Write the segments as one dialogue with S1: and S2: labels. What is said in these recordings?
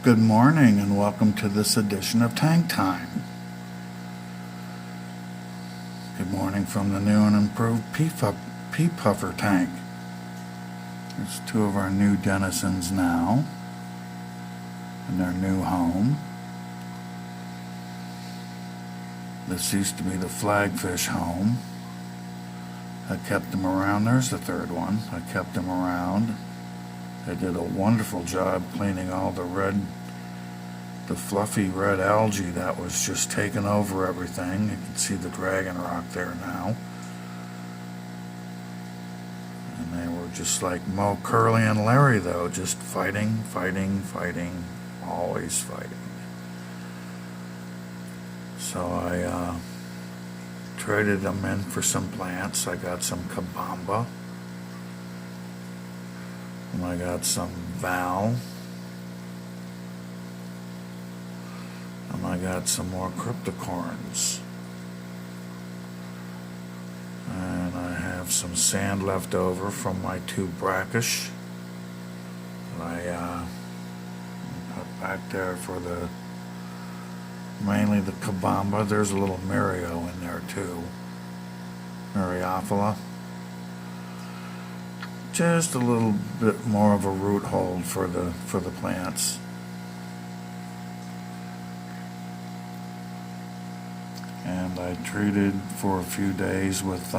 S1: Good morning and welcome to this edition of Tank Time. Good morning from the new and improved Pea Puffer tank. There's two of our new denizens now in their new home. This used to be the flagfish home. I kept them around. There's the third one. I kept them around. They did a wonderful job cleaning all the fluffy red algae that was just taking over everything. You can see the dragon rock there now. And they were just like Mo, Curly, and Larry though, just fighting, always fighting. So I traded them in for some plants. I got some kabamba. And I got some val. And I got some more cryptocorns. And I have some sand left over from my two brackish that I put back there for mainly the kabamba. There's a little Mario in there too. Mariophila. Just a little bit more of a root hold for the plants. And I treated for a few days with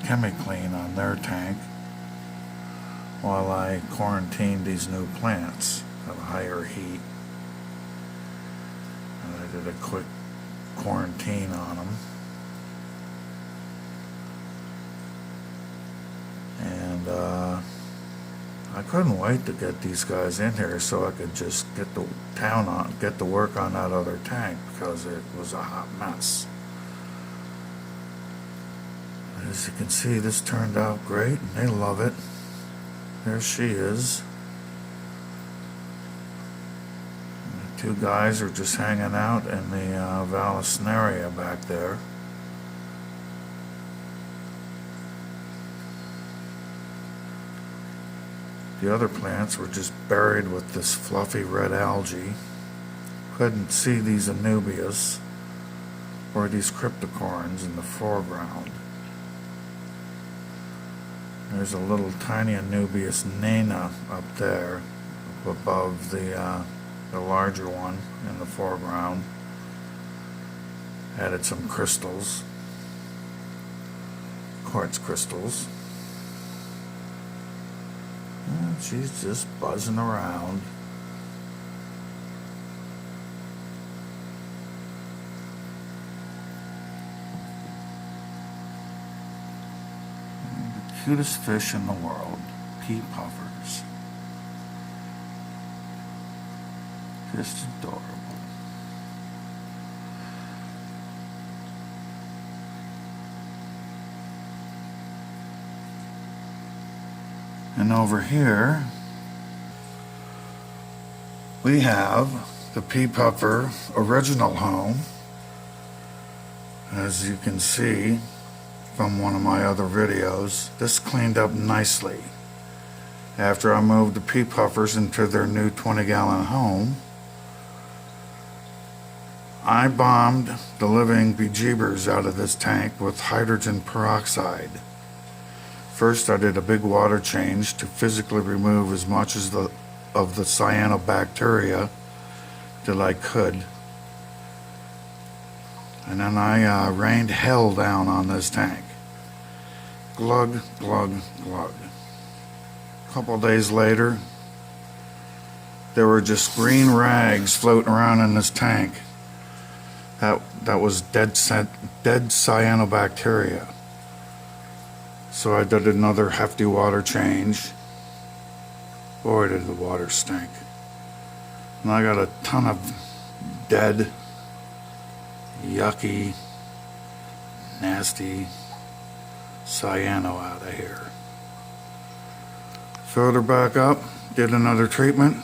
S1: Chemiclean on their tank while I quarantined these new plants at a higher heat. And I did a quick quarantine on them. And I couldn't wait to get these guys in here so I could just get to work on that other tank because it was a hot mess. As you can see, this turned out great and they love it. There she is. And the two guys are just hanging out in the Vallisneria back there. The other plants were just buried with this fluffy red algae. Couldn't see these anubias or these cryptocorns in the foreground. There's a little tiny anubias nana up there above the larger one in the foreground. Added some crystals, quartz crystals. And she's just buzzing around. And the cutest fish in the world, pea puffers. Just adorable. And over here, we have the Pea Puffer original home. As you can see from one of my other videos, this cleaned up nicely. After I moved the Pea Puffers into their new 20-gallon home, I bombed the living bejeebers out of this tank with hydrogen peroxide. First, I did a big water change to physically remove as much of the cyanobacteria that I could. And then I rained hell down on this tank. Glug, glug, glug. A couple days later, there were just green rags floating around in this tank. That was dead cyanobacteria. So I did another hefty water change. Boy, did the water stink. And I got a ton of dead, yucky, nasty cyano out of here. Filled her back up, did another treatment,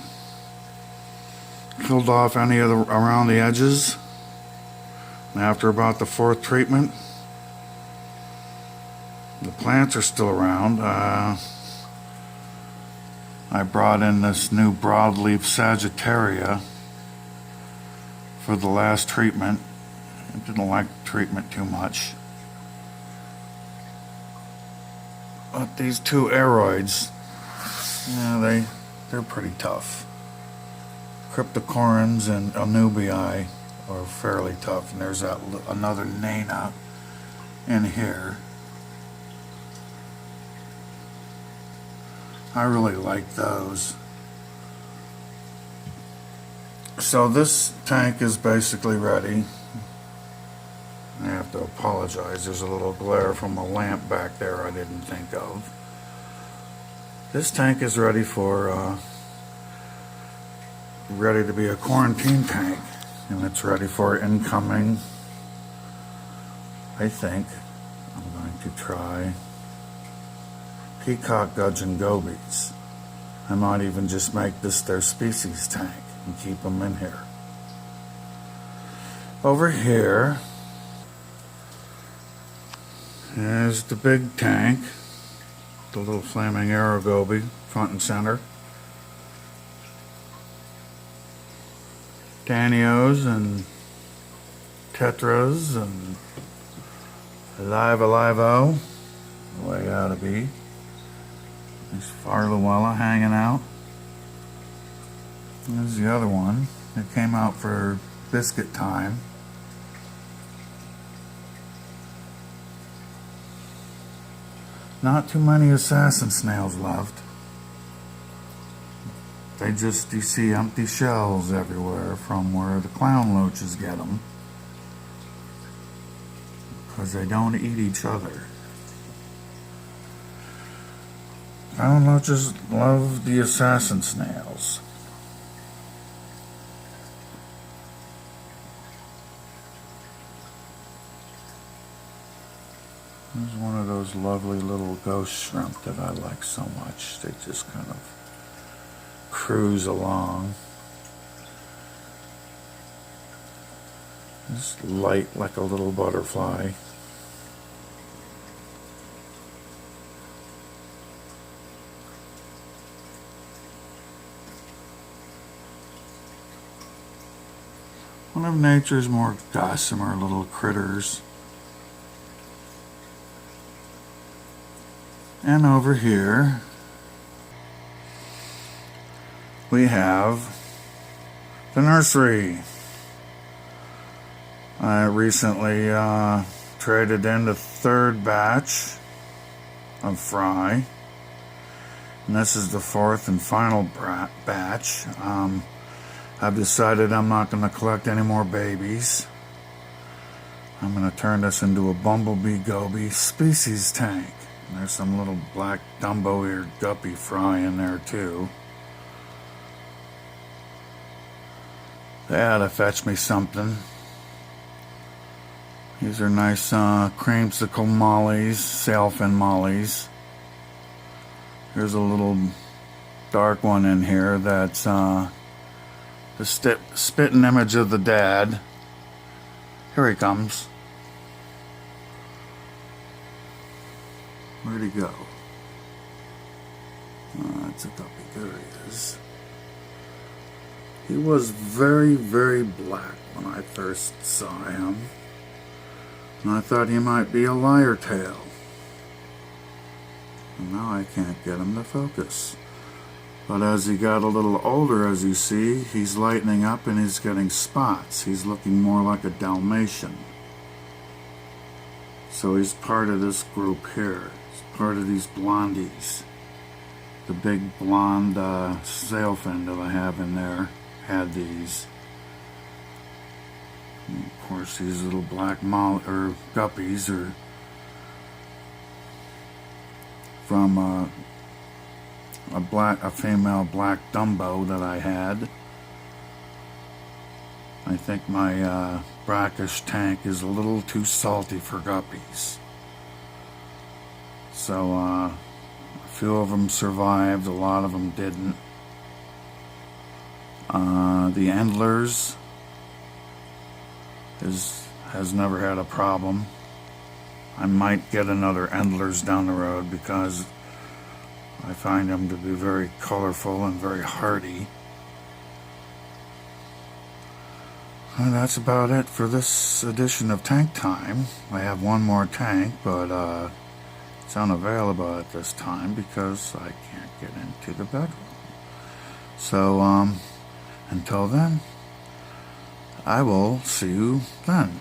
S1: killed off any of the around the edges. And after about the fourth treatment, the plants are still around. I brought in this new broadleaf Sagittaria for the last treatment. I didn't like the treatment too much. But these two aroids, yeah, they're pretty tough. Cryptocorans and Anubii are fairly tough, and there's another Nana in here. I really like those. So this tank is basically ready. I have to apologize, there's a little glare from a lamp back there I didn't think of. This tank is ready ready to be a quarantine tank, and it's ready for incoming. I think I'm going to try peacock gudgeon gobies. I might even just make this their species tank and keep them in here. Over here is the big tank, the little flaming arrow goby front and center. Danios and Tetras and Alive-O, the way it ought to be. There's Farluella hanging out. There's the other one. It came out for biscuit time. Not too many assassin snails left. They just, you see empty shells everywhere from where the clown loaches get them. Because they don't eat each other. Clown loaches love the assassin snails. There's one of those lovely little ghost shrimp that I like so much. They just kind of cruise along. Just light like a little butterfly. One of nature's more gossamer little critters. And over here we have the nursery. I recently traded in the third batch of fry, and this is the fourth and final batch. I've decided I'm not going to collect any more babies. I'm going to turn this into a bumblebee goby species tank. And there's some little black Dumbo-eared guppy fry in there too. They ought to fetch me something. These are nice creamsicle mollies, sailfin mollies. Here's a little dark one in here that's the spitting image of the dad. Here he comes. Where'd he go? That's a guppy. There he is. He was very, very black when I first saw him. And I thought he might be a lyre tail. And now I can't get him to focus. But as he got a little older, as you see, he's lightening up and he's getting spots. He's looking more like a Dalmatian. So he's part of this group here. He's part of these blondies. The big blonde sailfin that I have in there had these. And of course, these little black guppies are from a female black Dumbo that I had. I think my brackish tank is a little too salty for guppies. So a few of them survived, a lot of them didn't. The Endlers has never had a problem. I might get another Endlers down the road because I find them to be very colorful and very hardy. And that's about it for this edition of Tank Time. I have one more tank, but it's unavailable at this time because I can't get into the bedroom. So, until then, I will see you then.